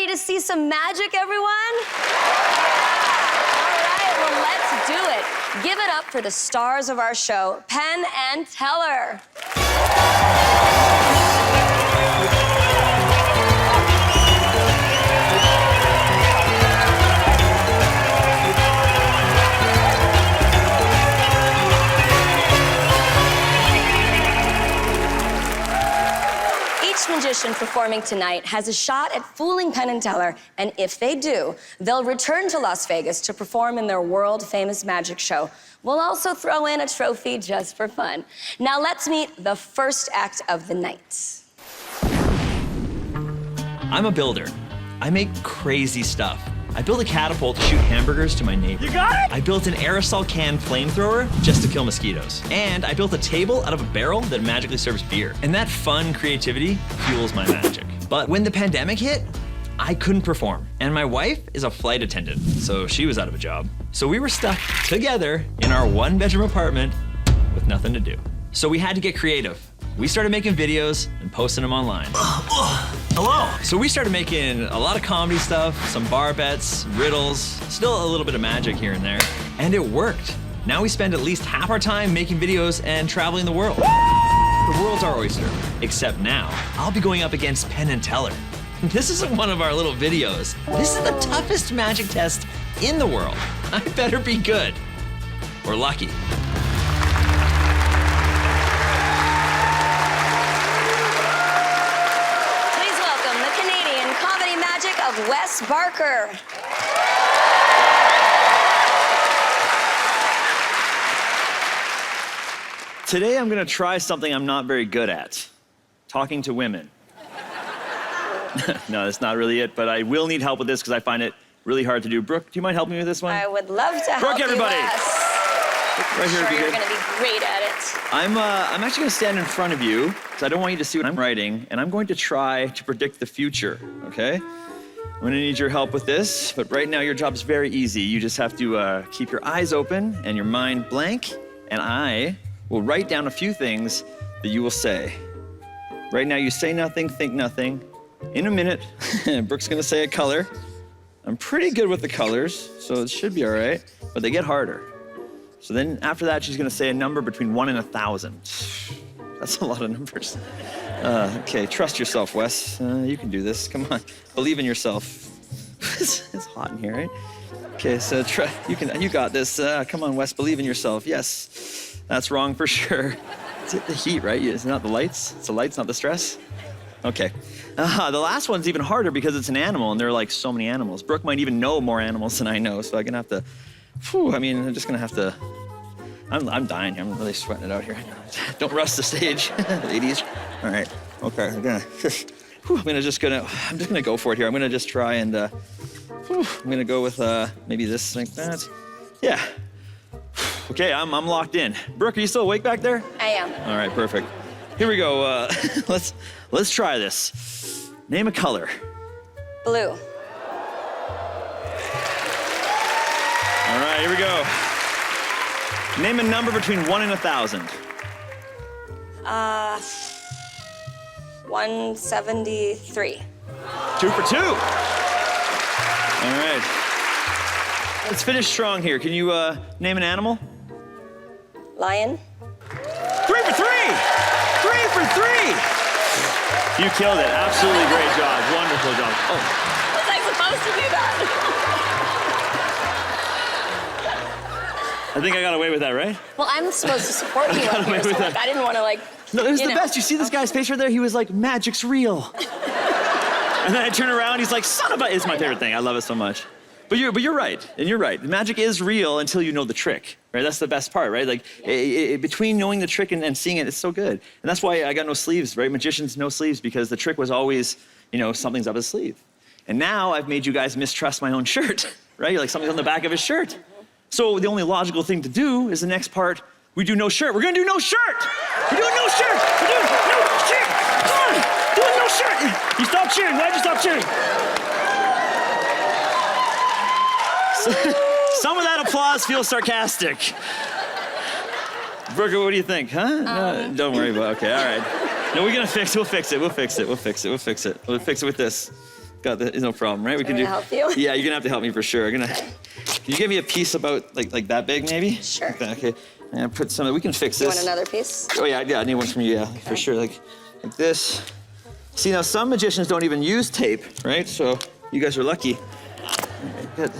to see some magic, everyone? All right, well, let's do it. Give it up for the stars of our show, Penn and Teller. Each magician performing tonight has a shot at fooling Penn and Teller, and if they do, they'll return to Las Vegas to perform in their world-famous magic show. We'll also throw in a trophy just for fun. Now let's meet the first act of the night. I'm a builder. I make crazy stuff. I built a catapult to shoot hamburgers to my neighbor. You got it? I built an aerosol can flamethrower just to kill mosquitoes. And I built a table out of a barrel that magically serves beer. And that fun creativity fuels my magic. But when the pandemic hit, I couldn't perform. And my wife is a flight attendant, so she was out of a job. So we were stuck together in our one-bedroom apartment with nothing to do. So we had to get creative. We started making videos and posting them online. Hello. So we started making a lot of comedy stuff, some bar bets, riddles, still a little bit of magic here and there, and it worked. Now we spend at least half our time making videos and traveling the world. The world's our oyster, except now I'll be going up against Penn and Teller. This isn't one of our little videos. This is the toughest magic test in the world. I better be good, or lucky. Of Wes Barker. Today I'm gonna try something I'm not very good at. Talking to women. No, that's not really it, but I will need help with this because I find it really hard to do. Brooke, do you mind helping me with this one? I would love to help Brooke, everybody. You, Wes. Right here, I'm sure you're gonna be great at it. I'm actually gonna stand in front of you because I don't want you to see what I'm writing, and I'm going to try to predict the future, okay? I'm gonna need your help with this, but right now your job is very easy. You just have to keep your eyes open and your mind blank, and I will write down a few things that you will say. Right now you say nothing, think nothing. In a minute, Brooke's gonna say a color. I'm pretty good with the colors, so it should be all right, but they get harder. So then after that, she's gonna say a number between 1 and 1,000. That's a lot of numbers. Okay, trust yourself, Wes. You can do this, come on. Believe in yourself. It's hot in here, right? Okay, so you got this. Come on, Wes, believe in yourself. Yes, that's wrong for sure. It's the heat, right? It's not the lights. It's the lights, not the stress. Okay. The last one's even harder because it's an animal, and there are like so many animals. Brooke might even know more animals than I know, so I'm gonna have to, I'm just gonna have to, I'm dying here. I'm really sweating it out here. Don't rush the stage, ladies. All right, okay, I'm just gonna go for it here. I'm gonna just try and, I'm gonna go with maybe this like that. Yeah. Okay, I'm locked in. Brooke, are you still awake back there? I am. All right, perfect. Here we go. Let's try this. Name a color. Blue. All right, here we go. Name a number between 1 and 1,000. 173. 2 for 2. All right. Let's finish strong here. Can you name an animal? Lion. 3 for 3. 3 for 3. You killed it. Absolutely great job. Wonderful job. Oh. Was I supposed to do that? I think I got away with that, right? Well, I'm supposed to support you up here, so like, I didn't want to No, it was the best. You see this guy's face right there? He was like, magic's real. And then I turn around, he's like, son of a... It's my favorite thing. I love it so much. But you're right, and you're right. Magic is real until you know the trick, right? That's the best part, right? Like, between knowing the trick and seeing it, it's so good. And that's why I got no sleeves, right? Magicians, no sleeves, because the trick was always, something's up his sleeve. And now I've made you guys mistrust my own shirt, right? You're like, something's on the back of his shirt. So the only logical thing to do is the next part, we do no shirt. We're gonna do no shirt! We're doing no shirt! We're doing no shirt! Come on! Doing no shirt! You stopped cheering. Why'd you stop cheering? Some of that applause feels sarcastic. Brooke, what do you think, huh? No, don't worry about it. Okay, all right. No, we'll fix it. We'll fix it with this. got the, no problem, right? We can do. Help you? Yeah, you're gonna have to help me for sure. Can you give me a piece about like that big, maybe? Sure. Okay. I'm gonna put some. We can fix You this. want another piece? Oh yeah, I need one from you. Yeah, for sure. Like this. See, now some magicians don't even use tape, right? So you guys are lucky. Good.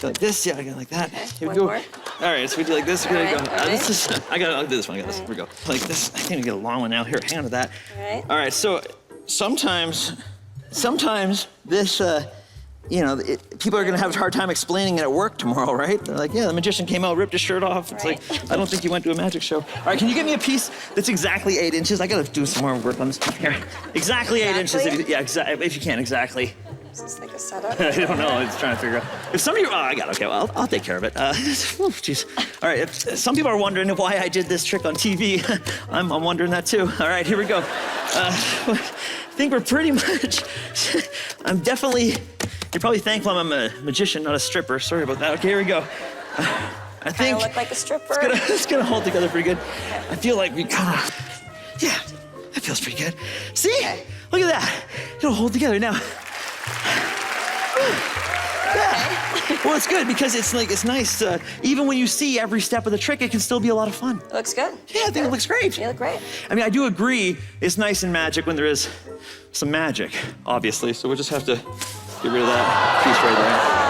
Like this, yeah, I got like that. Here we go. More. All right, so we do like this. We're gonna go. All right. This is. I'll do this one. I got this. Here we go. Like this. I think we get a long one now. Here, hang on to that. All right. All right. So sometimes this, people are gonna have a hard time explaining it at work tomorrow, right? They're like, yeah, the magician came out, ripped his shirt off. It's Right. like, I don't think you went to a magic show. All right, can you give me a piece that's exactly 8 inches? I gotta do some more work on this here. Exactly 8 inches. If you can, exactly. Is this like a setup? I don't know. I was trying to figure out. If some of you, I got it. Okay. Well, I'll take care of it. Jeez. All right. If some people are wondering why I did this trick on TV, I'm wondering that too. All right. Here we go. I think we're pretty much. I'm definitely. You're probably thankful I'm a magician, not a stripper. Sorry about that. Okay. Here we go. I think. Look like a stripper. It's gonna hold together pretty good. I feel like we kind of. Yeah. That feels pretty good. See? Okay. Look at that. It'll hold together now. Yeah. Well, it's good because it's nice. Even when you see every step of the trick, it can still be a lot of fun. It looks good. Yeah, I think it looks great. You look great. I mean, I do agree it's nice in magic when there is some magic, obviously. So we'll just have to get rid of that piece right there.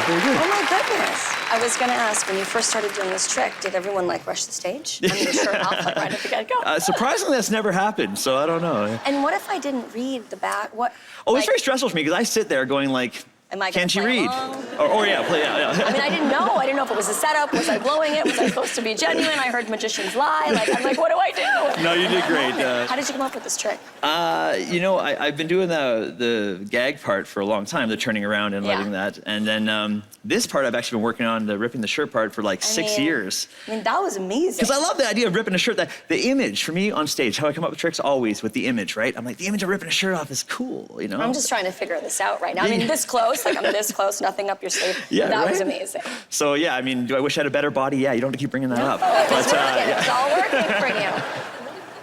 Very good. Oh my goodness. I was gonna ask, when you first started doing this trick, did everyone like rush the stage? I mean, your shirt off like right at the get-go? Surprisingly, that's never happened, so I don't know. And what if I didn't read the back? What? Oh, like, it's very stressful for me because I sit there going like, Am I gonna can't you play read? along? Or yeah, play, yeah. I mean, I didn't know. I didn't know if it was a setup. Was I blowing it? Was I supposed to be genuine? I heard magicians lie. Like, I'm like, what do I do? No, you did great. How did you come up with this trick? I've been doing the gag part for a long time, the turning around and letting that. And then this part I've actually been working on, the ripping the shirt part for like 6 years. I mean, that was amazing. Because I love the idea of ripping a shirt. The image for me on stage, how I come up with tricks always with the image, right? I'm like, the image of ripping a shirt off is cool, you know? I'm just trying to figure this out right now. I mean, this close, like I'm this close, nothing up your sleeve. Yeah, that right? was amazing. So yeah, I mean, do I wish I had a better body? Yeah, you don't have to keep bringing that up. It's working. It's all working for you.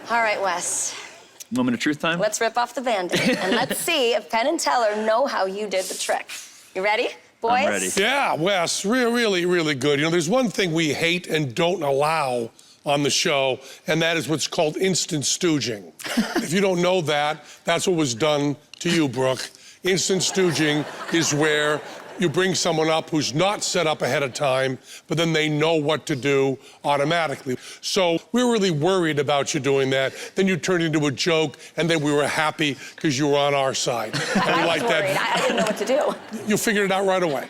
All right, Wes. Moment of truth time? Let's rip off the Band-Aid and let's see if Penn and Teller know how you did the trick. You ready, boys? I'm ready. Yeah, Wes, really, really good. You know, there's one thing we hate and don't allow on the show, and that is what's called instant stooging. If you don't know that, that's what was done to you, Brooke. Instant stooging is where you bring someone up who's not set up ahead of time, but then they know what to do automatically. So we're really worried about you doing that. Then you turned into a joke, and then we were happy because you were on our side. I was worried. I didn't know what to do. You figured it out right away.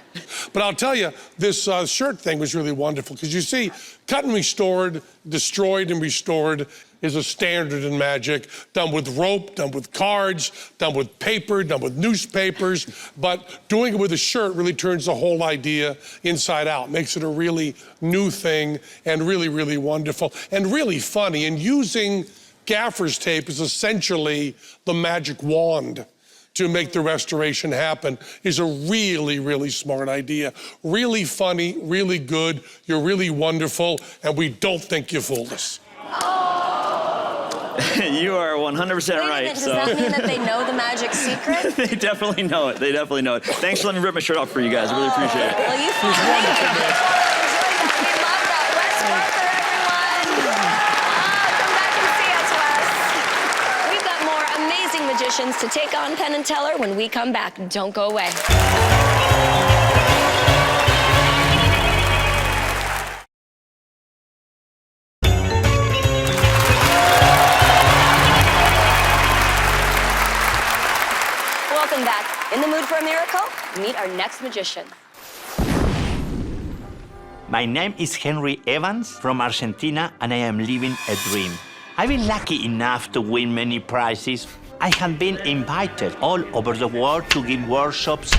But I'll tell you, this shirt thing was really wonderful because you see, cut and restored, destroyed and restored is a standard in magic, done with rope, done with cards, done with paper, done with newspapers. But doing it with a shirt really turns the whole idea inside out, makes it a really new thing and really, really wonderful and really funny. And using gaffer's tape is essentially the magic wand to make the restoration happen is a really, really smart idea. Really funny, really good, you're really wonderful, and we don't think you fooled us. You are 100% right. Does that mean that they know the magic secret? They definitely know it. They definitely know it. Thanks for letting me rip my shirt off for you guys. I really appreciate it. Well, you fooled me. We love that. Wes Barker, everyone. Come back and see us, Wes. We've got more amazing magicians to take on Penn and Teller when we come back. Don't go away. Welcome back. In the mood for a miracle? Meet our next magician. My name is Henry Evans from Argentina, and I am living a dream. I've been lucky enough to win many prizes. I have been invited all over the world to give workshops,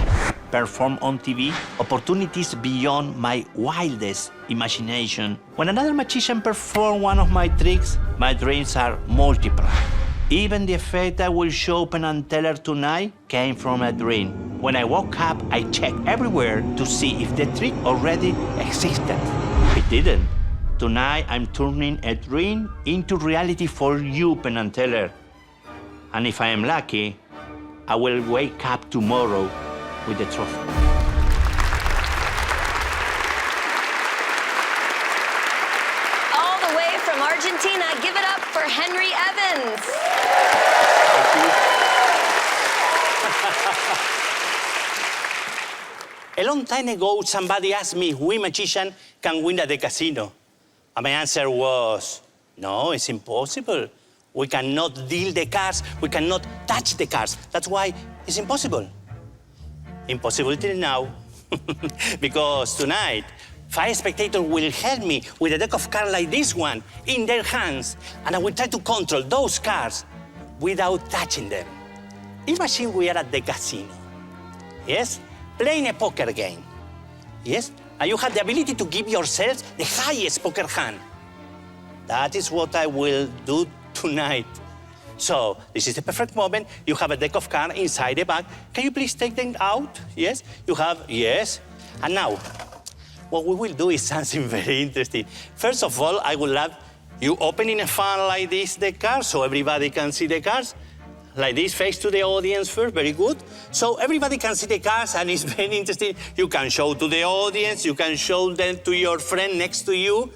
perform on TV, opportunities beyond my wildest imagination. When another magician performs one of my tricks, my dreams are multiplied. Even the effect I will show Penn and Teller tonight came from a dream. When I woke up, I checked everywhere to see if the trick already existed. It didn't. Tonight, I'm turning a dream into reality for you, Penn and Teller. And if I am lucky, I will wake up tomorrow with the trophy. All the way from Argentina, give it up for Henry Evans. A long time ago, somebody asked me if we magician can win at the casino. And my answer was, no, it's impossible. We cannot deal the cards. We cannot touch the cards. That's why it's impossible. Impossible till now. Because tonight, 5 spectators will help me with a deck of cards like this one in their hands. And I will try to control those cards without touching them. Imagine we are at the casino. Yes? Playing a poker game. Yes? And you have the ability to give yourself the highest poker hand. That is what I will do tonight. So, this is the perfect moment. You have a deck of cards inside the bag. Can you please take them out? Yes? You have, yes. And now, what we will do is something very interesting. First of all, I would love you opening a fan like this, the cards, so everybody can see the cards. Like this, face to the audience first, very good. So everybody can see the cards, and it's very interesting. You can show to the audience, you can show them to your friend next to you.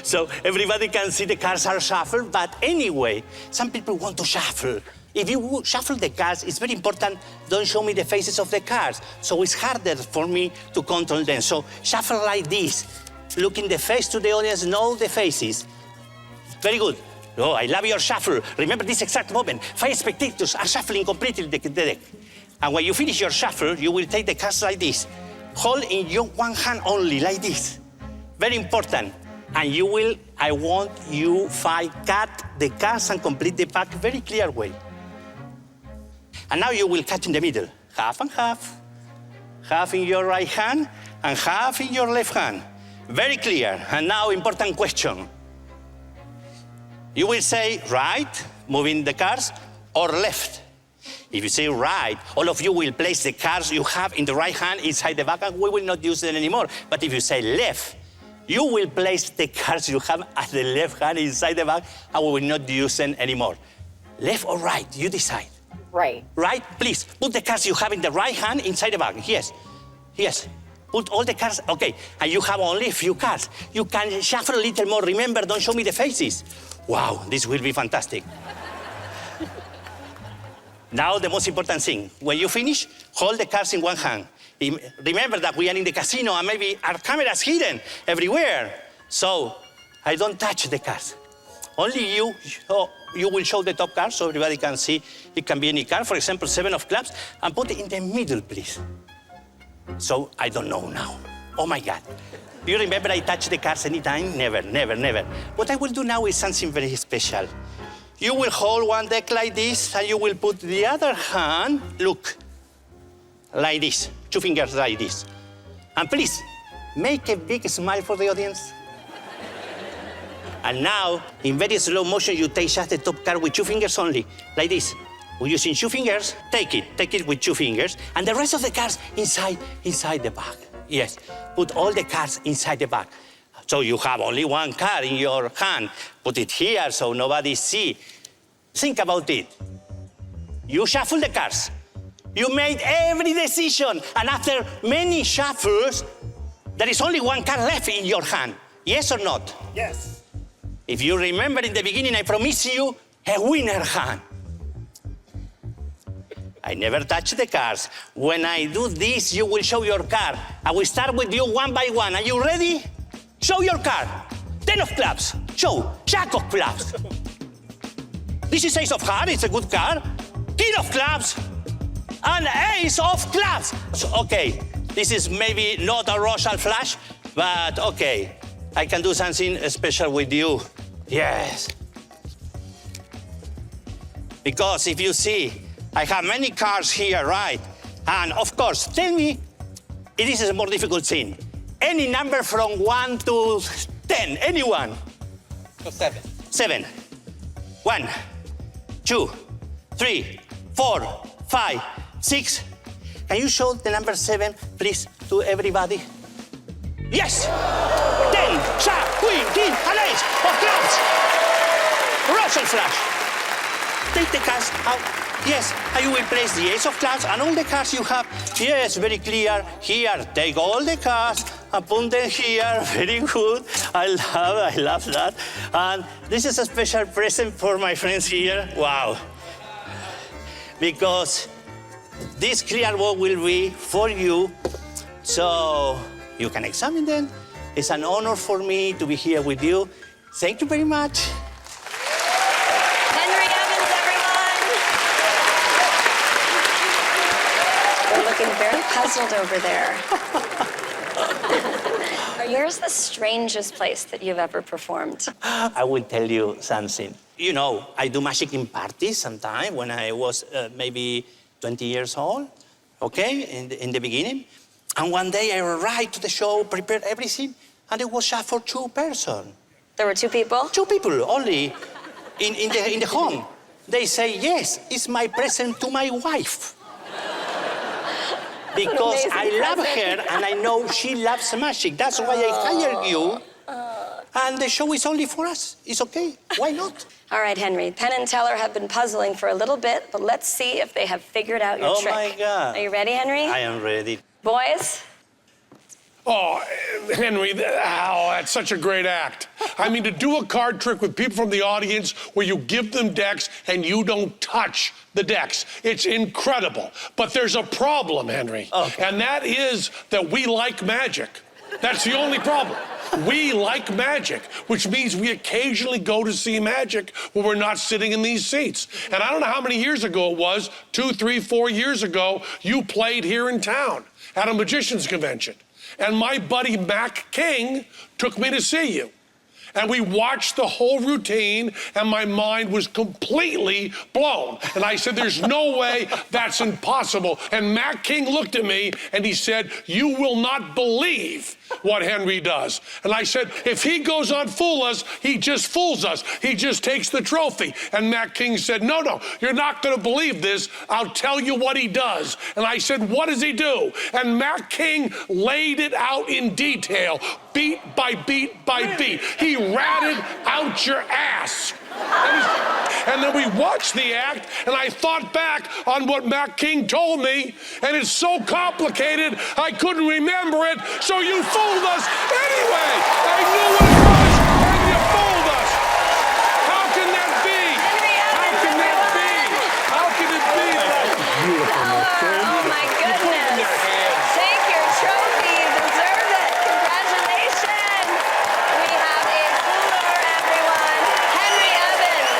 So everybody can see the cards are shuffled, but anyway, some people want to shuffle. If you shuffle the cards, it's very important, don't show me the faces of the cards. So it's harder for me to control them. So shuffle like this, looking the face to the audience, know the faces. Very good. Oh, I love your shuffle. Remember this exact moment. 5 spectators are shuffling completely the deck. And when you finish your shuffle, you will take the cards like this. Hold in your one hand only, like this. Very important. And you will, I want you 5 cut the cards and complete the pack very clear way. And now you will cut in the middle. Half and half. Half in your right hand and half in your left hand. Very clear. And now important question. You will say right, moving the cards, or left. If you say right, all of you will place the cards you have in the right hand inside the bag, and we will not use them anymore. But if you say left, you will place the cards you have at the left hand inside the bag, and we will not use them anymore. Left or right, you decide. Right. Right, please, put the cards you have in the right hand inside the bag. Yes, yes. Put all the cards, okay. And you have only a few cards. You can shuffle a little more. Remember, don't show me the faces. Wow, this will be fantastic. Now, the most important thing. When you finish, hold the cards in one hand. Remember that we are in the casino and maybe our camera is hidden everywhere. So, I don't touch the cards. Only you will show the top card so everybody can see. It can be any card, for example, 7 of clubs, and put it in the middle, please. So, I don't know now. Oh my God. Do you remember I touch the cards anytime? Never, never, never. What I will do now is something very special. You will hold one deck like this, and you will put the other hand, look, like this, 2 fingers like this. And please, make a big smile for the audience. And now, in very slow motion, you take just the top card with 2 fingers only, like this. We're using 2 fingers, take it with 2 fingers, and the rest of the cards inside the bag. Yes, put all the cards inside the bag. So you have only 1 card in your hand. Put it here so nobody see. Think about it. You shuffle the cards. You made every decision, and after many shuffles, there is only 1 card left in your hand. Yes or not? Yes. If you remember in the beginning, I promised you a winner hand. I never touch the cards. When I do this, you will show your card. I will start with you one by one. Are you ready? Show your card. 10 of clubs. Show. Jack of clubs. This is ace of hearts. It's a good card. King of clubs. And ace of clubs. So, okay, this is maybe not a Royal flush, but okay. I can do something special with you. Yes. Because if you see, I have many cards here, right? And of course, tell me, it is a more difficult thing. Any number from 1 to 10, anyone? So 7. 7. 1, 2, 3, 4, 5, 6. Can you show the number 7, please, to everybody? Yes! 10, sharp, queen, king, and ace of clubs! Russian flush. Take the cards out. Yes, and you will place the ace of clubs and all the cards you have. Yes, very clear. Here, take all the cards and put them here. Very good. I love that. And this is a special present for my friends here. Wow. Because this clear board will be for you, so you can examine them. It's an honor for me to be here with you. Thank you very much. Henry Evans, everyone. You're looking very puzzled over there. Where's the strangest place that you've ever performed? I will tell you something. You know, I do magic in parties sometimes when I was maybe 20 years old, okay, in the beginning. And one day I arrived to the show, prepared everything, and it was just for 2 persons. There were 2 people? 2 people only in the home. They say, yes, it's my present to my wife. Because I love her and I know she loves magic. That's why I hired you. And the show is only for us. It's okay. Why not? All right, Henry. Penn and Teller have been puzzling for a little bit, but let's see if they have figured out your trick. Oh, my God. Are you ready, Henry? I am ready. Boys? Oh, Henry, that's such a great act. I mean, to do a card trick with people from the audience where you give them decks and you don't touch the decks. It's incredible. But there's a problem, Henry. Okay. And that is that we like magic. That's the only problem. We like magic, which means we occasionally go to see magic when we're not sitting in these seats. And I don't know how many years ago it was, 2, 3, 4 years ago, you played here in town at a magician's convention. And my buddy Mac King took me to see you. And we watched the whole routine, and my mind was completely blown. And I said, there's no way that's impossible. And Mac King looked at me, and he said, you will not believe what Henry does. And I said, if he goes on Fool Us, he just fools us. He just takes the trophy. And Mac King said, no, you're not going to believe this. I'll tell you what he does. And I said, what does he do? And Mac King laid it out in detail, beat by beat by beat. He ratted out your ass. And then we watched the act, and I thought back on what Mac King told me, and it's so complicated, I couldn't remember it, so you fooled us anyway. I knew what it was, and you fooled us. How can that be? How can that be? How can it be? Oh, my goodness. Take your trophy. You deserve it. Congratulations. We have a fooler, everyone. Henry Evans.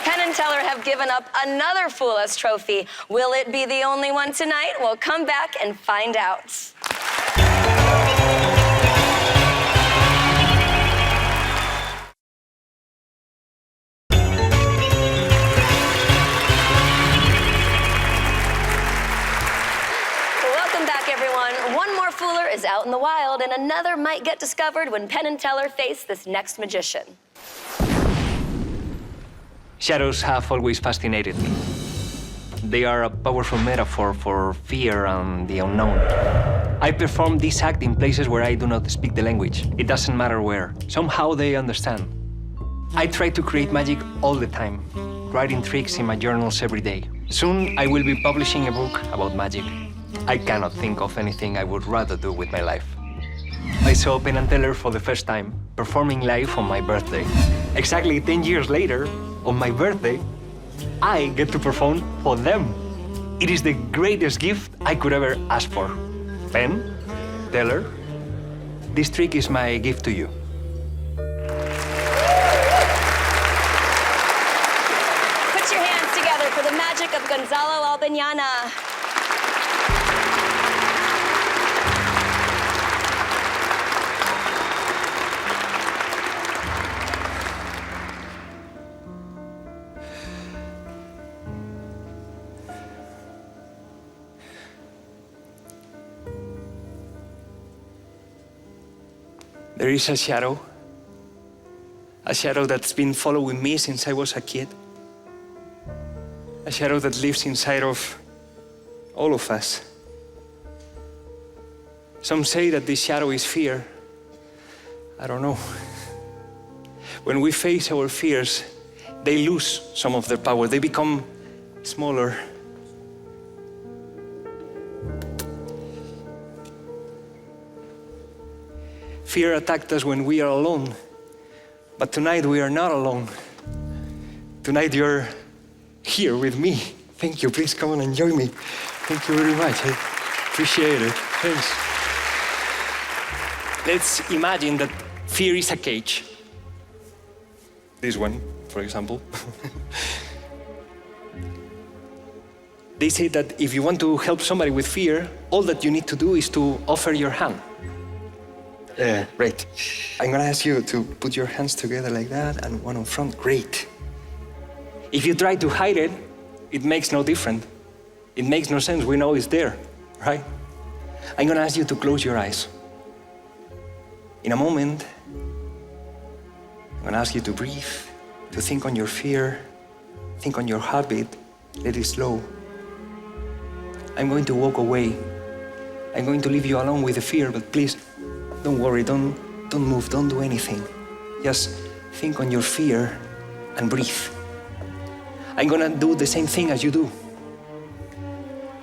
Penn and Teller have given up another Fool Us trophy. Will it be the only one tonight? We'll come back and find out. Welcome back, everyone. One more Fooler is out in the wild, and another might get discovered when Penn and Teller face this next magician. Shadows have always fascinated me. They are a powerful metaphor for fear and the unknown. I perform this act in places where I do not speak the language. It doesn't matter where. Somehow they understand. I try to create magic all the time, writing tricks in my journals every day. Soon I will be publishing a book about magic. I cannot think of anything I would rather do with my life. I saw Penn and Teller for the first time, performing live on my birthday. Exactly 10 years later, on my birthday, I get to perform for them. It is the greatest gift I could ever ask for. Penn, Teller, this trick is my gift to you. Put your hands together for the magic of Gonzalo Albiñana. There is a shadow that's been following me since I was a kid. a shadow that lives inside of all of us. Some say that this shadow is fear. I don't know. When we face our fears, they lose some of their power. They become smaller. Fear attacked us when we are alone, but tonight we are not alone. Tonight you're here with me. Thank you. Please come on and join me. Thank you very much. I appreciate it. Thanks. Let's imagine that fear is a cage. This one, for example. They say that if you want to help somebody with fear, all that you need to do is to offer your hand. Great. I'm gonna ask you to put your hands together like that and one on front. Great. If you try to hide it, it makes no difference. It makes no sense. We know it's there, right? I'm gonna ask you to close your eyes. In a moment, I'm gonna ask you to breathe, to think on your fear, think on your heartbeat, let it slow. I'm going to walk away. I'm going to leave you alone with the fear, but please, don't worry, don't move, don't do anything. Just think on your fear and breathe. I'm gonna do the same thing as you do.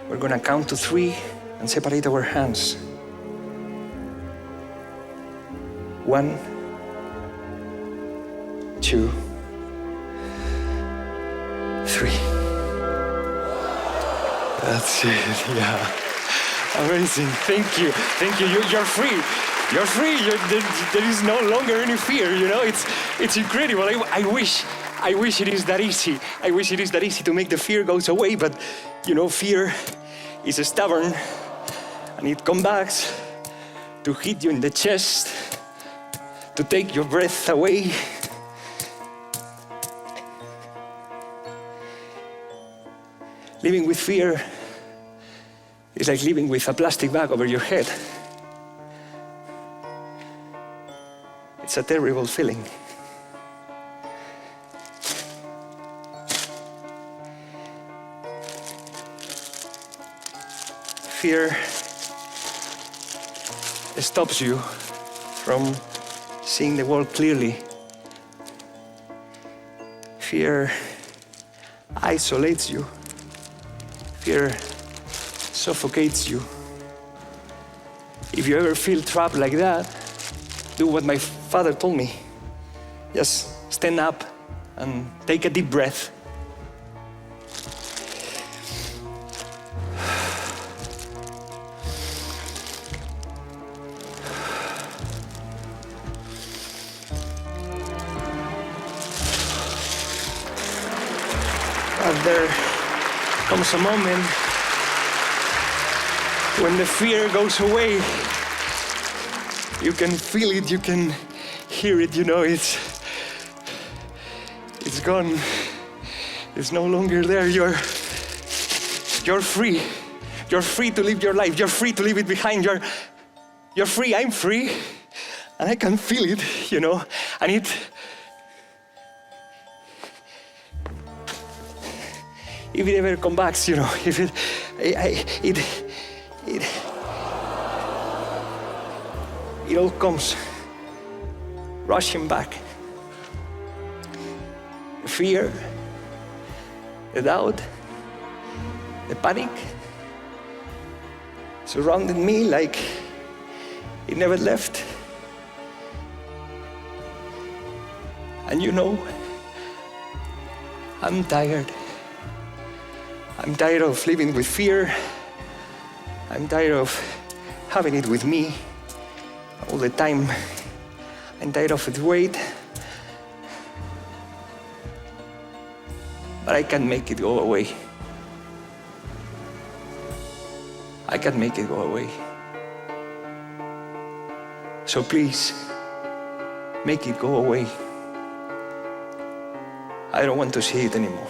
We're gonna count to 3 and separate our hands. 1, 2, 3. That's it, yeah. Amazing, thank you. Thank you, you're free. You're free, there is no longer any fear, you know? It's incredible. I wish it is that easy. I wish it is that easy to make the fear goes away, but you know, fear is stubborn and it comes back to hit you in the chest, to take your breath away. Living with fear is like living with a plastic bag over your head. It's a terrible feeling. Fear stops you from seeing the world clearly. Fear isolates you. Fear suffocates you. If you ever feel trapped like that, do what my father told me. Just stand up and take a deep breath. And there comes a moment when the fear goes away. You can feel it, you can hear it, you know, it's gone. It's no longer there. You're free. You're free to live your life. You're free to leave it behind. You're free, I'm free. And I can feel it, you know, and if it ever comes back, you know, if it all comes rushing back. The fear, the doubt, the panic surrounded me like it never left. And you know, I'm tired. I'm tired of living with fear. I'm tired of having it with me all the time. I'm tired of its weight. But I can't make it go away. I can't make it go away. So please, make it go away. I don't want to see it anymore.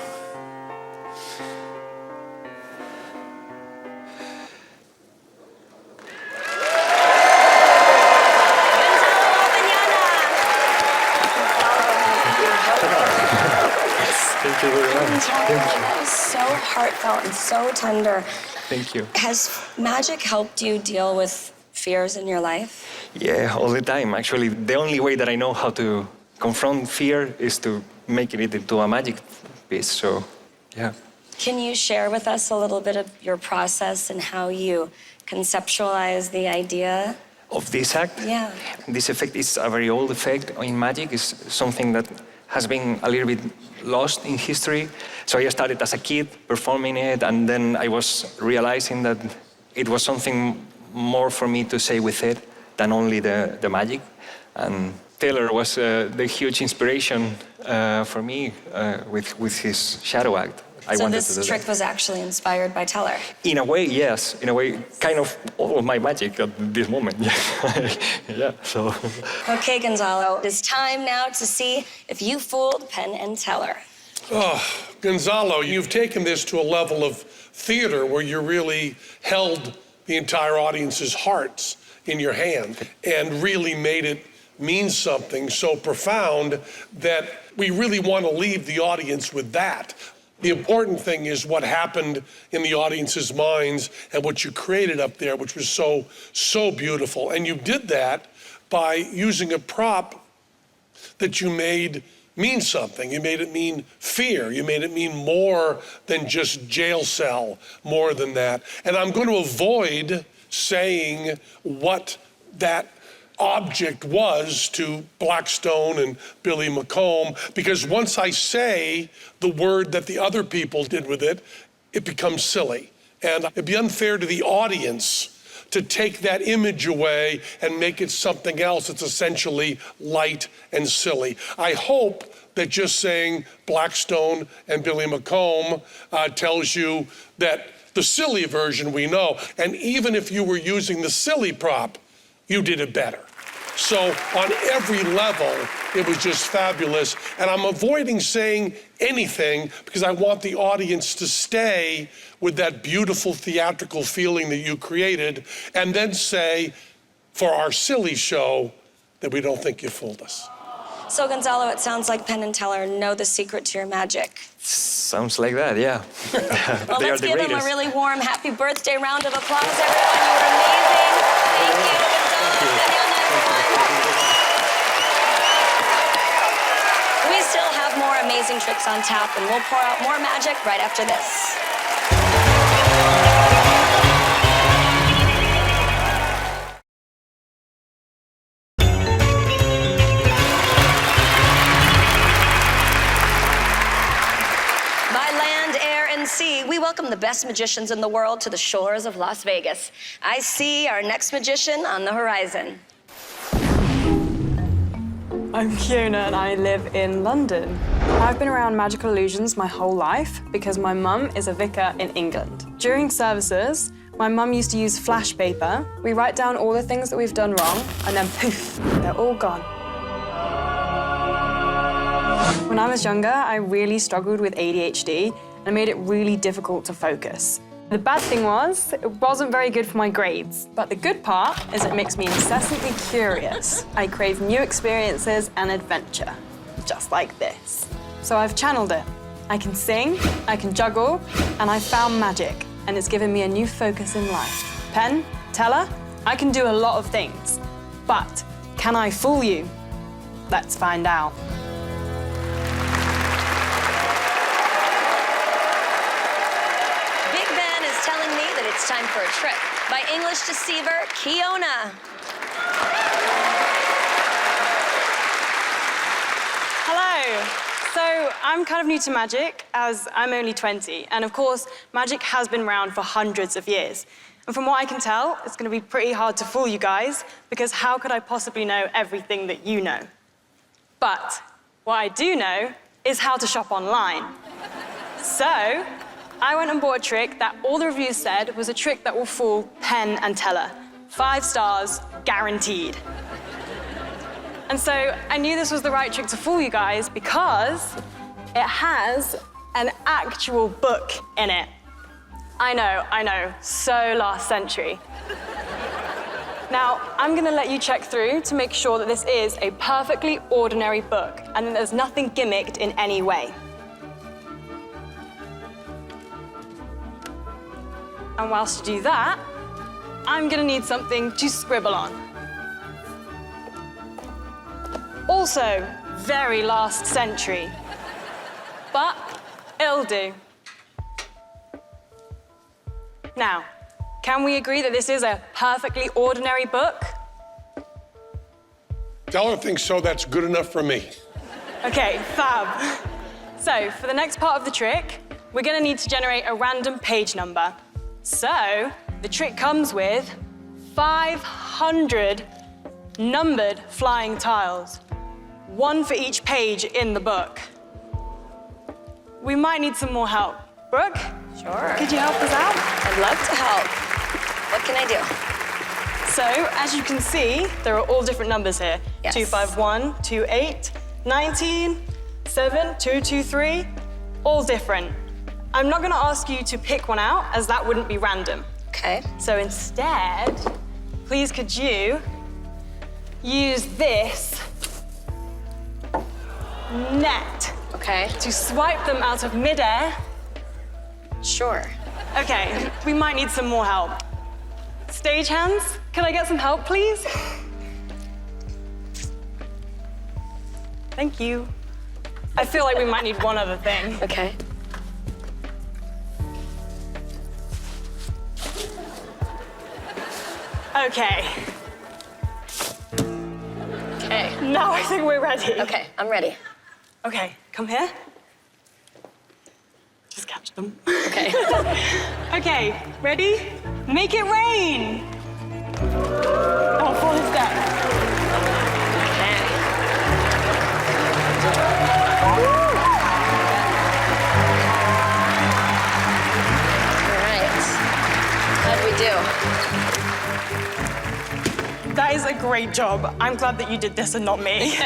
Thank you very much. That was so heartfelt and so tender. Thank you. Has magic helped you deal with fears in your life? Yeah, all the time. Actually, the only way that I know how to confront fear is to make it into a magic piece. So, yeah. Can you share with us a little bit of your process and how you conceptualize the idea? Of this act? Yeah. This effect is a very old effect in magic. It's something that has been a little bit lost in history. So I started as a kid performing it, and then I was realizing that it was something more for me to say with it than only the magic. And Taylor was the huge inspiration for me with his shadow act. So this trick was actually inspired by Teller? In a way, yes. In a way, kind of all of my magic at this moment. Yeah, so. Okay, Gonzalo, it is time now to see if you fooled Penn and Teller. Oh, Gonzalo, you've taken this to a level of theater where you really held the entire audience's hearts in your hand and really made it mean something so profound that we really want to leave the audience with that. The important thing is what happened in the audience's minds and what you created up there, which was so beautiful. And you did that by using a prop that you made mean something. You made it mean fear. You made it mean more than just jail cell, more than that. And I'm going to avoid saying what that object was to Blackstone and Billy McComb, because once I say the word that the other people did with it, it becomes silly. And it'd be unfair to the audience to take that image away and make it something else that's essentially light and silly. I hope that just saying Blackstone and Billy McComb tells you that the silly version we know, and even if you were using the silly prop, you did it better. So on every level, it was just fabulous. And I'm avoiding saying anything because I want the audience to stay with that beautiful theatrical feeling that you created, and then say, for our silly show, that we don't think you fooled us. So Gonzalo, it sounds like Penn and Teller know the secret to your magic. Sounds like that, yeah. Well, They let's are the give them a greatest. really warm happy birthday round of applause, everyone. You were amazing. Thank you, Gonzalo, Keona, everyone. We still have more amazing tricks on tap, and we'll pour out more magic right after this. We welcome the best magicians in the world to the shores of Las Vegas. I see our next magician on the horizon. I'm Keona and I live in London. I've been around magical illusions my whole life because my mum is a vicar in England. During services, my mum used to use flash paper. We write down all the things that we've done wrong and then poof, they're all gone. When I was younger, I really struggled with ADHD and made it really difficult to focus. The bad thing was, it wasn't very good for my grades. But the good part is it makes me incessantly curious. I crave new experiences and adventure, just like this. So I've channeled it. I can sing, I can juggle, and I found magic, and it's given me a new focus in life. Penn, Teller, I can do a lot of things, but can I fool you? Let's find out. It's time for a trick by English deceiver Keona. Hello. So I'm kind of new to magic, as I'm only 20. And of course, magic has been around for hundreds of years. And from what I can tell, it's going to be pretty hard to fool you guys, because how could I possibly know everything that you know? But what I do know is how to shop online. So I went and bought a trick that all the reviews said was a trick that will fool Penn and Teller. 5 stars, guaranteed. And so I knew this was the right trick to fool you guys because it has an actual book in it. I know, so last century. Now, I'm gonna let you check through to make sure that this is a perfectly ordinary book and that there's nothing gimmicked in any way. And whilst you do that, I'm gonna need something to scribble on. Also, very last century, but it'll do. Now, can we agree that this is a perfectly ordinary book? Teller thinks so, that's good enough for me. Okay, fab. So, for the next part of the trick, we're gonna need to generate a random page number. So, the trick comes with 500 numbered flying tiles, one for each page in the book. We might need some more help. Brooke? Sure. Could you help us out? I'd love to help. What can I do? So, as you can see, there are all different numbers here. Yes. 251, 28, 19, 7, 223, all different. I'm not gonna ask you to pick one out, as that wouldn't be random. Okay. So instead, please could you use this net Okay. to swipe them out of midair. Sure. Okay, we might need some more help. Stagehands, can I get some help, please? Thank you. I feel like we might need one other thing. Okay. Okay, Okay. now I think we're ready. Okay, I'm ready. Okay, come here. Just catch them. Okay. Okay, ready? Make it rain! Oh, full step. Okay. All right. How'd we do? That is a great job. I'm glad that you did this and not me.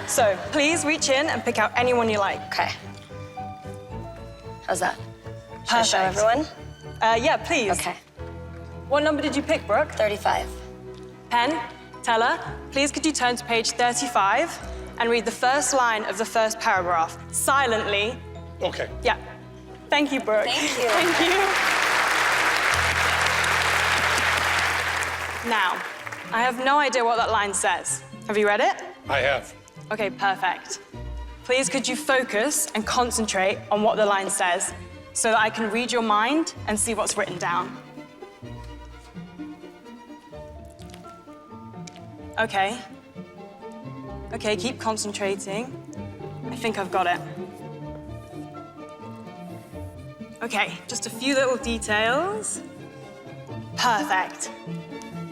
So, please reach in and pick out anyone you like. Okay. How's that? Should I show Perfect. everyone? Yeah, please. Okay. What number did you pick, Brooke? 35. Penn, Teller, please could you turn to page 35 and read the first line of the first paragraph silently. Okay. Yeah. Thank you, Brooke. Thank you. Thank you. Now, I have no idea what that line says. Have you read it? I have. Okay, perfect. Please could you focus and concentrate on what the line says so that I can read your mind and see what's written down. Okay. Okay, keep concentrating. I think I've got it. Okay, just a few little details. Perfect.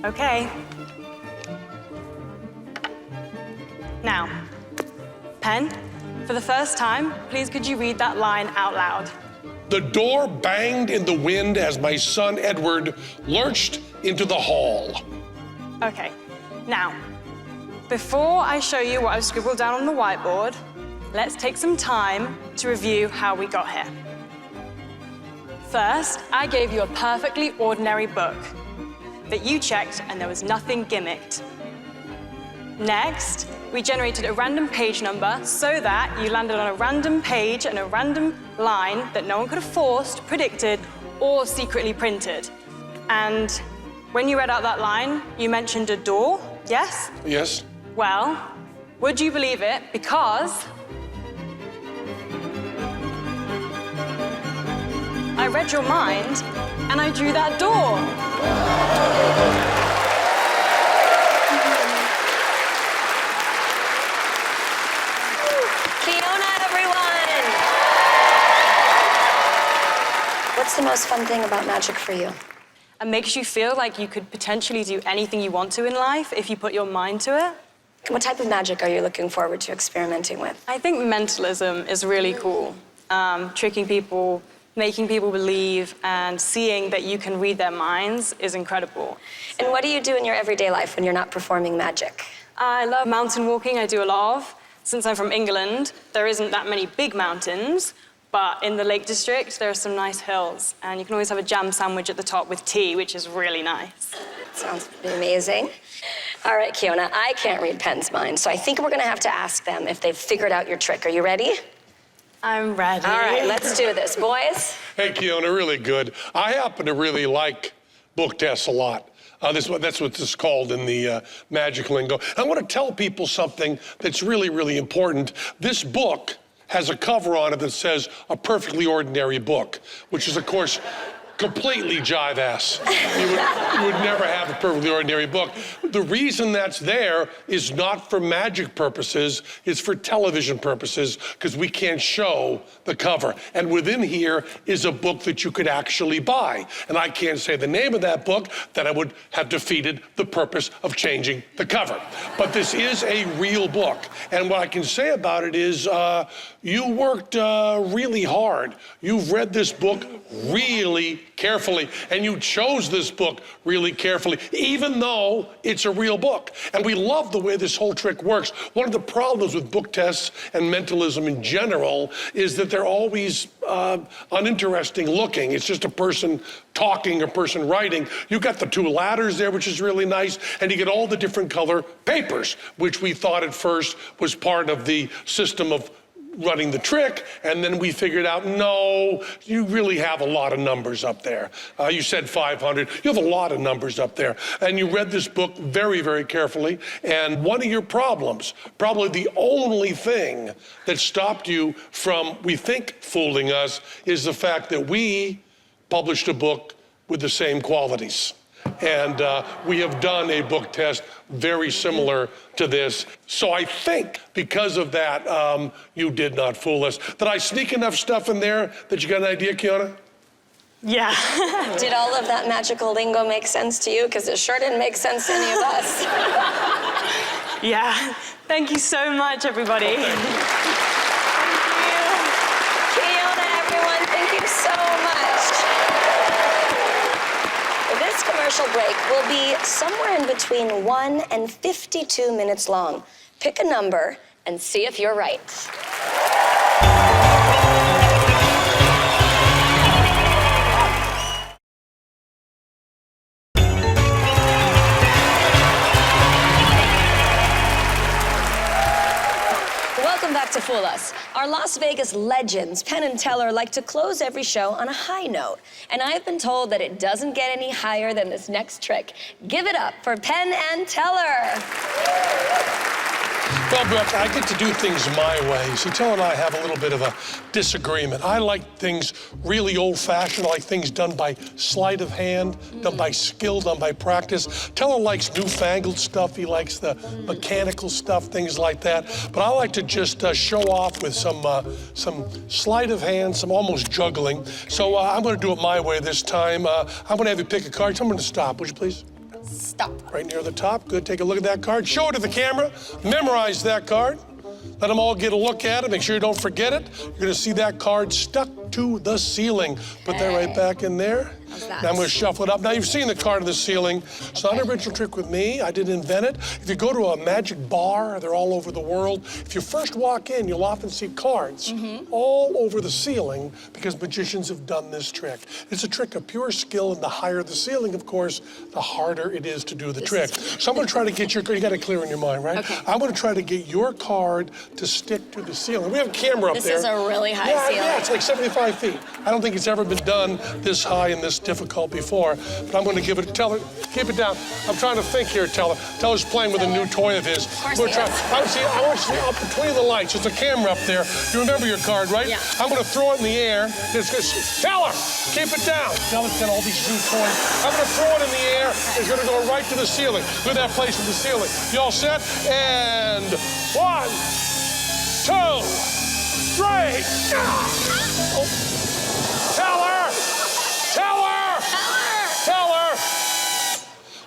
Okay. Now, Penn, for the first time, please could you read that line out loud? The door banged in the wind as my son Edward lurched into the hall. Okay. Now, before I show you what I've scribbled down on the whiteboard, let's take some time to review how we got here. First, I gave you a perfectly ordinary book that you checked and there was nothing gimmicked. Next, we generated a random page number so that you landed on a random page and a random line that no one could have forced, predicted, or secretly printed. And when you read out that line, you mentioned a door, yes? Yes? Well, would you believe it? Because I read your mind and I drew that door. Keona, everyone! What's the most fun thing about magic for you? It makes you feel like you could potentially do anything you want to in life if you put your mind to it. What type of magic are you looking forward to experimenting with? I think mentalism is really cool. Tricking people, making people believe, and seeing that you can read their minds is incredible. And what do you do in your everyday life when you're not performing magic? I love mountain walking, I do a lot of. Since I'm from England, there isn't that many big mountains, but in the Lake District, there are some nice hills, and you can always have a jam sandwich at the top with tea, which is really nice. Sounds amazing. All right, Keona, I can't read Penn's mind, so I think we're gonna have to ask them if they've figured out your trick. Are you ready? I'm ready. All right, let's do this, boys. Hey, Keona, really good. I happen to really like book tests a lot. That's what this is called in the magic lingo. I want to tell people something that's really, really important. This book has a cover on it that says A Perfectly Ordinary Book, which is, of course, completely jive-ass. You would never have a perfectly ordinary book. The reason that's there is not for magic purposes, it's for television purposes, because we can't show the cover. And within here is a book that you could actually buy. And I can't say the name of that book, that I would have defeated the purpose of changing the cover. But this is a real book. And what I can say about it is you worked really hard. You've read this book really carefully, and you chose this book really carefully, even though it's a real book. And we love the way this whole trick works. One of the problems with book tests and mentalism in general is that they're always uninteresting looking. It's just a person talking, a person writing. You got the two ladders there, which is really nice, and you get all the different color papers, which we thought at first was part of the system of running the trick, and then we figured out, no, you really have a lot of numbers up there. You said 500. You have a lot of numbers up there. And you read this book very, very carefully, and one of your problems, probably the only thing that stopped you from, we think, fooling us, is the fact that we published a book with the same qualities. And we have done a book test very similar to this. So I think because of that, you did not fool us. Did I sneak enough stuff in there that you got an idea, Keona? Yeah. Did all of that magical lingo make sense to you? Because it sure didn't make sense to any of us. Yeah. Thank you so much, everybody. Thank you. Keona, everyone, thank you so much. This commercial break will be somewhere in between 1 and 52 minutes long. Pick a number and see if you're right. Welcome back to Fool Us. Our Las Vegas legends, Penn and Teller, like to close every show on a high note. And I've been told that it doesn't get any higher than this next trick. Give it up for Penn and Teller. Well, Brooke, I get to do things my way. See, Teller and I have a little bit of a disagreement. I like things really old-fashioned. I like things done by sleight of hand, done by skill, done by practice. Teller likes newfangled stuff. He likes the mechanical stuff, things like that. But I like to just show off with some sleight of hand, some almost juggling. So I'm going to do it my way this time. I'm going to have you pick a card. Tell me to stop, would you please? Stop. Right near the top. Good. Take a look at that card. Show it to the camera. Memorize that card. Let them all get a look at it. Make sure you don't forget it. You're going to see that card stuck to the ceiling. Put that right back in there. How's that? Now I'm going to shuffle it up. Now you've seen the card of the ceiling. It's not an original trick with me. I didn't invent it. If you go to a magic bar, they're all over the world. If you first walk in, you'll often see cards all over the ceiling because magicians have done this trick. It's a trick of pure skill, and the higher the ceiling, of course, the harder it is to do the trick. So I'm going to try to get your card. You got it clear in your mind, right? Okay. I'm going to try to get your card to stick to the ceiling. We have a camera up there. This is a really high ceiling. Yeah, it's like 75 feet. I don't think it's ever been done this high and this difficult before, but I'm going to give it, Teller, keep it down. I'm trying to think here, Teller. Teller's playing with a new toy of his. Of course We're he trying, is. I want you to see up between the lights. There's a camera up there. You remember your card, right? Yeah. I'm going to throw it in the air. Teller, keep it down. Teller's got all these new toys. I'm going to throw it in the air. It's going to go right to the ceiling. Look at that place in the ceiling. You all set? And 1, 2, 3. Oh. Teller! Teller! Teller!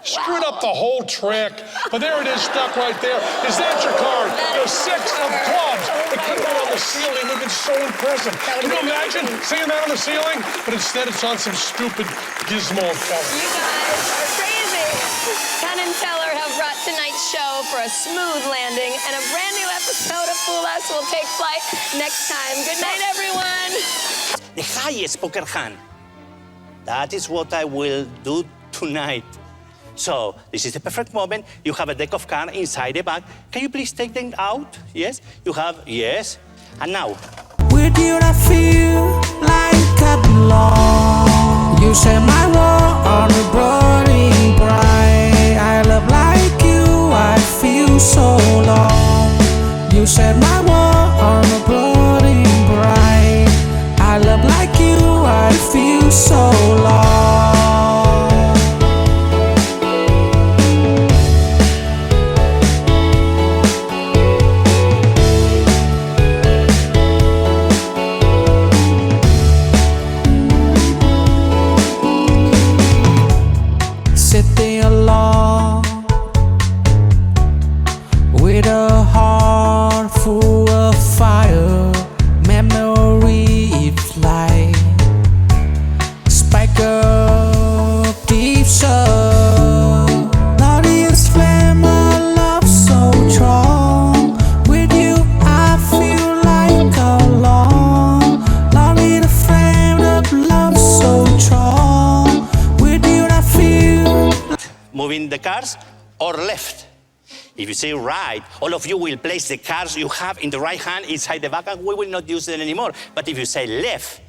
Screwed up the whole trick. But there it is, stuck right there. Is that your card? The 6 of clubs. It could have been on the ceiling. It would have been so impressive. Can you imagine seeing that on the ceiling? But instead, it's on some stupid gizmo of Teller. You guys are crazy. Penn and Teller have brought tonight's show for a smooth landing, and a brand new episode of Fool Us will take flight next time. Good night, everyone. The highest poker hand. That is what I will do tonight. So, this is the perfect moment. You have a deck of cards inside the bag. Can you please take them out? Yes? You have, yes. And now, With you I feel like I belong. You set my world on a burning bright. I love like you, I feel so long. You set my world on a burning bright. I love like you, I feel so long. Sitting alone with a heart full of fire, memory flight, spike up deep sun. Lord, this flame of love so strong. With you I feel like alone. Lord, the flame of love so strong. With you I feel. Moving the cars or left. If you say right, all of you will place the cards you have in the right hand inside the bag and we will not use them anymore. But if you say left,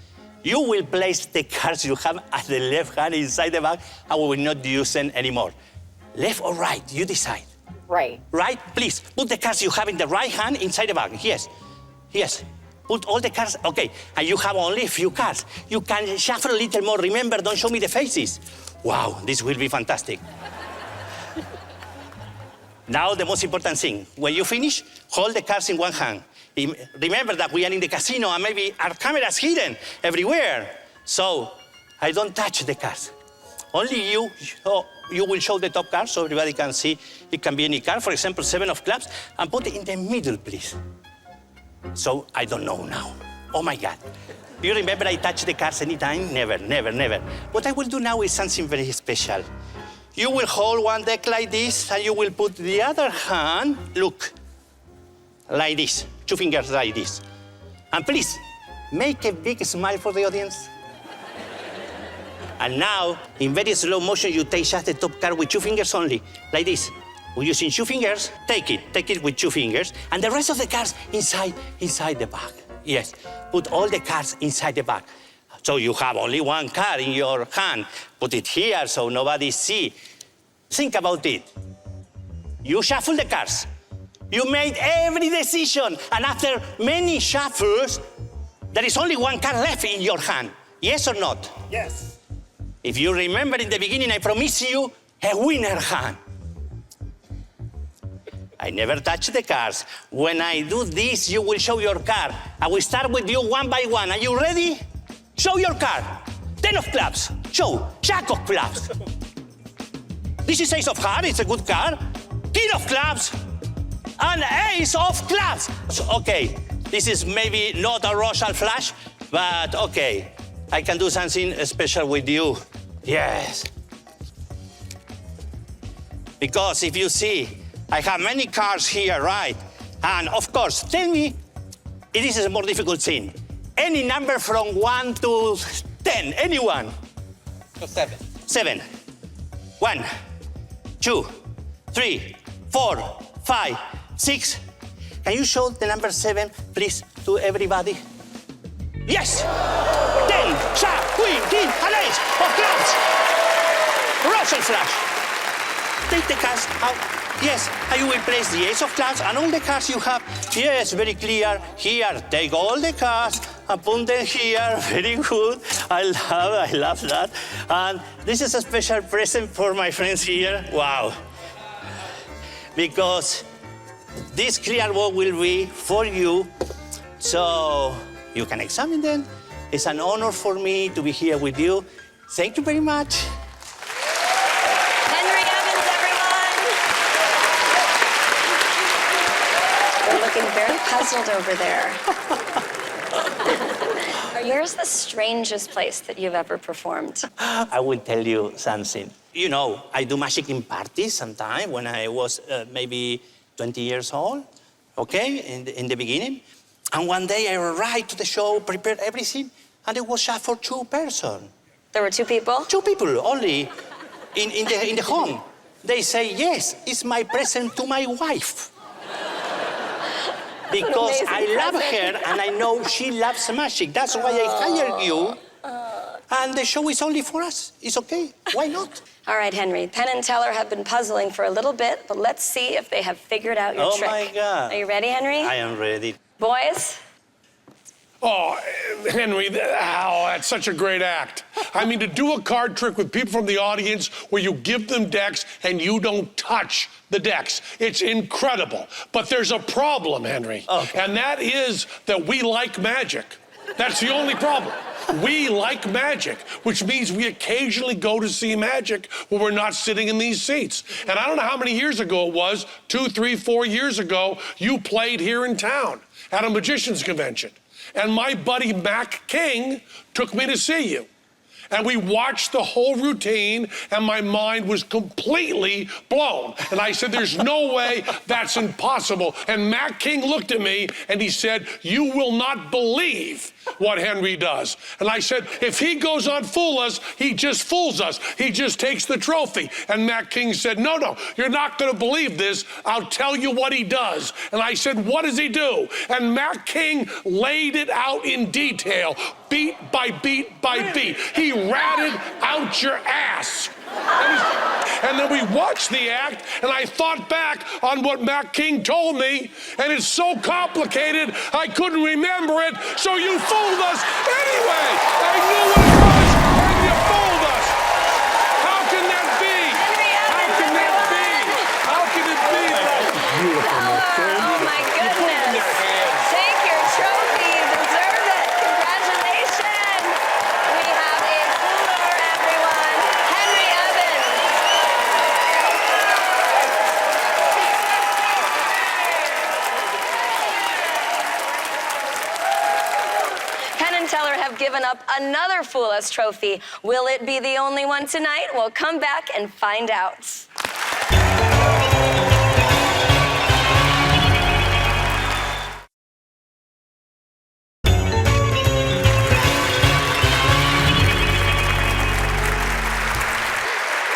you will place the cards you have at the left hand inside the bag and we will not use them anymore. Left or right, you decide. Right. Right, please, put the cards you have in the right hand inside the bag. Yes, yes. Put all the cards, okay. And you have only a few cards. You can shuffle a little more. Remember, don't show me the faces. Wow, this will be fantastic. Now the most important thing, when you finish, hold the cards in one hand. Remember that we are in the casino and maybe our camera's hidden everywhere. So I don't touch the cards. Only you will show the top card so everybody can see. It can be any card, for example, 7 of clubs, and put it in the middle, please. So I don't know now. Oh my God. You remember I touch the cards anytime? Never, never, never. What I will do now is something very special. You will hold one deck like this, and you will put the other hand, look, like this, 2 fingers like this. And please, make a big smile for the audience. And now, in very slow motion, you take just the top card with 2 fingers only, like this. We're using 2 fingers, take it with 2 fingers, and the rest of the cards inside the bag. Yes, put all the cards inside the bag. So you have only one card in your hand. Put it here so nobody see. Think about it. You shuffle the cards. You made every decision. And after many shuffles, there is only one card left in your hand. Yes or not? Yes. If you remember in the beginning, I promised you a winner hand. I never touch the cards. When I do this, you will show your card. I will start with you one by one. Are you ready? Show your card. 10 of clubs. Show. Jack of clubs. This is ace of hearts. It's a good card. King of clubs. And ace of clubs. So, okay. This is maybe not a Royal flush, but okay. I can do something special with you. Yes. Because if you see, I have many cards here, right? And of course, tell me, this is a more difficult thing. Any number from 1 to 10, anyone? So 7. 7. 1, 2, 3, 4, 5, 6. Can you show the number 7, please, to everybody? Yes! 10, Jack, Queen, King, and Ace of clubs. Russell flush. Take the cards out. Yes, and you will place the ace of clubs and all the cards you have. Yes, very clear. Here, take all the cards and put them here. Very good. I love that. And this is a special present for my friends here. Wow. Because this clear board will be for you, so you can examine them. It's an honor for me to be here with you. Thank you very much. Looking very puzzled over there. Where's the strangest place that you've ever performed? I will tell you something. You know, I do magic in parties sometimes when I was maybe 20 years old, okay, in the beginning. And one day I arrived to the show, prepared everything, and it was just for 2 persons. There were 2 people? 2 people only in the home. They say, yes, it's my present to my wife. Because amazing I love present. her and I know she loves magic. That's why I hired you. And the show is only for us. It's okay. Why not? All right, Henry. Penn and Teller have been puzzling for a little bit, but let's see if they have figured out your trick. Oh, my God. Are you ready, Henry? I am ready. Boys? Oh, Henry, that's such a great act. I mean, to do a card trick with people from the audience where you give them decks and you don't touch the decks, it's incredible. But there's a problem, Henry. Okay. And that is that we like magic. That's the only problem. We like magic, which means we occasionally go to see magic when we're not sitting in these seats. And I don't know how many years ago it was, 2, 3, 4 years ago, you played here in town at a magician's convention. And my buddy Mac King took me to see you. And we watched the whole routine, and my mind was completely blown. And I said, there's no way, that's impossible. And Mac King looked at me, and he said, you will not believe what Henry does. And I said, if he goes on Fool Us, he just fools us. He just takes the trophy. And Mac King said, no, you're not going to believe this. I'll tell you what he does. And I said, what does he do? And Mac King laid it out in detail, beat by beat by beat. He ratted out your ass. And then we watched the act, and I thought back on what Mac King told me, and it's so complicated, I couldn't remember it, so you fooled us anyway. I knew what it was, and you fooled us. How can that be? How can that be? How can it be? Oh, my goodness. Take your trophy. You deserve it. Congratulations. We have a fooler, everyone. Henry Evans. Penn and Teller have given up another Fool Us trophy. Will it be the only one tonight? We'll come back and find out.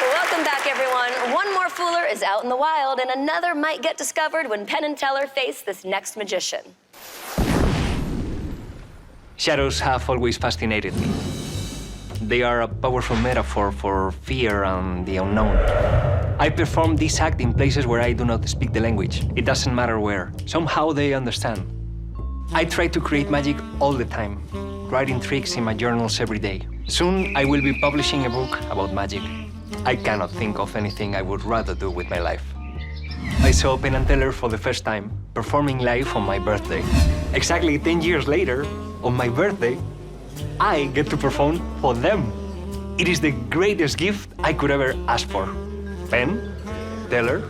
Welcome back, everyone. One more Fooler is out in the wild, and another might get discovered when Penn and Teller face this next magician. Shadows have always fascinated me. They are a powerful metaphor for fear and the unknown. I perform this act in places where I do not speak the language. It doesn't matter where. Somehow they understand. I try to create magic all the time, writing tricks in my journals every day. Soon I will be publishing a book about magic. I cannot think of anything I would rather do with my life. I saw Penn and Teller for the first time, performing live on my birthday. Exactly 10 years later, on my birthday, I get to perform for them. It is the greatest gift I could ever ask for. Penn, Teller,